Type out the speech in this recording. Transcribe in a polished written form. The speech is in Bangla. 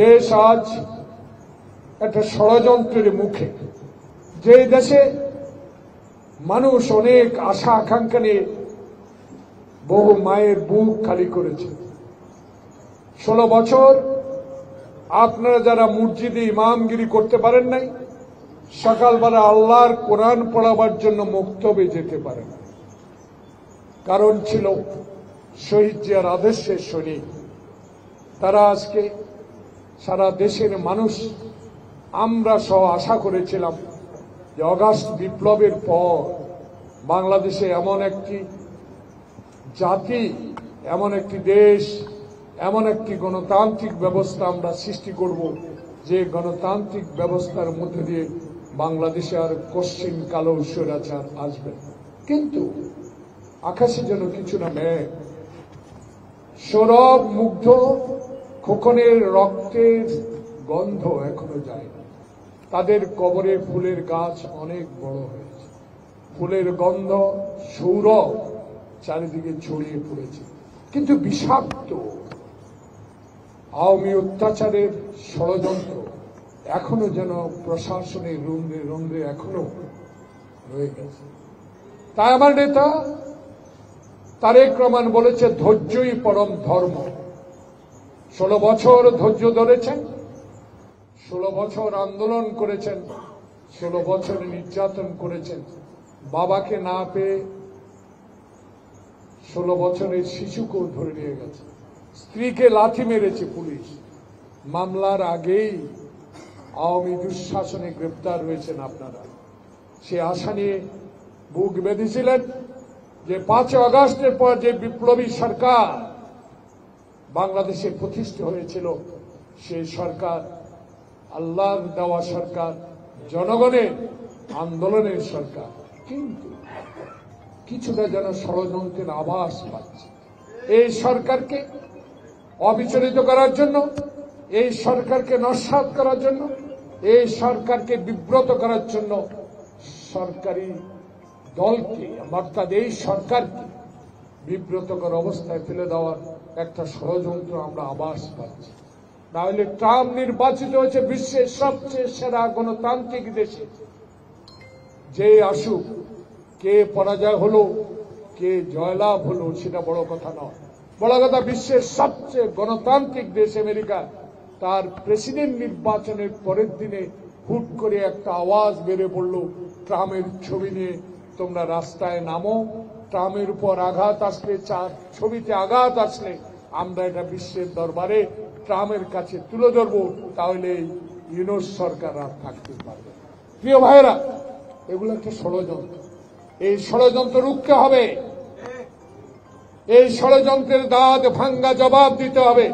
দেশ আজ একটা ষড়যন্ত্রের মুখে, যে দেশে মানুষ অনেক আশা আকাঙ্ক্ষা নিয়ে বহু মায়ের বুক খালি করেছে। 16 বছর আপনারা যারা মসজিদে ইমামগিরি করতে পারেন নাই, সকালবেলা আল্লাহর কোরআন পড়াবার জন্য মক্তবে যেতে পারেন, কারণ ছিল শহীদ জিয়ার আদর্শের সৈনিক। তারা আজকে সারা দেশের মানুষ, আমরা সহ আশা করেছিলাম যে অগাস্ট বিপ্লবের পর বাংলাদেশে এমন একটি জাতি, এমন একটি দেশ, এমন একটি গণতান্ত্রিক ব্যবস্থা আমরা সৃষ্টি করব, যে গণতান্ত্রিক ব্যবস্থার মধ্যে দিয়ে বাংলাদেশে আর কশ্চিন কালো স্বৈরাচার আসবে। কিন্তু আকাশে যেন কিছু না মেঘ, সৌরভ মুগ্ধ খোকনের রক্তের গন্ধ এখনো যায় না। তাদের কবরে ফুলের গাছ অনেক বড় হয়েছে, ফুলের গন্ধ সৌরভ চারিদিকে ছড়িয়ে পড়েছে। কিন্তু বিষাক্ত আওয়ামী অত্যাচারের ষড়যন্ত্র এখনো যেন প্রশাসনের রন্ধ্রে রন্ধ্রে এখনো রয়ে গেছে। তাই আমার নেতা তারেক রহমান বলেছে, ধৈর্যই পরম ধর্ম। 16 বছর ধৈর্য ধরেছেন, 16 বছর আন্দোলন করেছেন, 16 বছর নির্যাতন করেছেন। বাবাকে না পেয়ে 16 বছরের শিশুকেও ধরে নিয়ে গেছে, স্ত্রীকে লাথি মেরেছে পুলিশ। মামলার আগেই আওয়ামী দুঃশাসনে গ্রেপ্তার হয়েছেন আপনারা। সে আশা নিয়ে বুক বেঁধেছিলেন যে 5 আগস্টের পর যে বিপ্লবী সরকার বাংলাদেশে প্রতিষ্ঠা হয়েছিল, সেই সরকার আল্লাহর দেওয়া সরকার, জনগণের আন্দোলনের সরকার। কিন্তু কিছুটা যেন ষড়যন্ত্রের আভাস পাচ্ছে। এই সরকারকে অবিচলিত করার জন্য, এই সরকারকে নস্যাৎ করার জন্য, এই সরকারকে বিব্রত করার জন্য সরকারি দলকে, অর্থাৎ এই সরকারকে বিব্রতকর অবস্থায় ফেলে দেওয়ার একটা ষড়যন্ত্র আমরা আভাস পাচ্ছি। তাহলে ট্রাম্প নির্বাচিত হয়েছে বিশ্বের সবচেয়ে সেরা গণতান্ত্রিক দেশে। যে আসুক, কে পরাজয় হলো, কে জয়লাভ হলো, সেটা বড় কথা নয়। বড় কথা, বিশ্বের সবচেয়ে গণতান্ত্রিক দেশ আমেরিকা, তার প্রেসিডেন্ট নির্বাচনের পরের দিনে হুট করে একটা আওয়াজ বেড়ে পড়ল, ট্রাম্পের ছবি নিয়ে তোমরা রাস্তায় নামো। ট্রাম্পের উপর আঘাত আসলে, ছবিতে আঘাত আসলে আমরা এটা বিশ্বের দরবারে ট্রাম্পের কাছে তুলে ধরব, তাহলে ইউনুস সরকার আর থাকতে পারবে। প্রিয় ভাইয়েরা, এগুলো একটা ষড়যন্ত্র। এই ষড়যন্ত্র রুখতে হবে, এই ষড়যন্ত্রের দাঁত ভাঙ্গা জবাব দিতে হবে।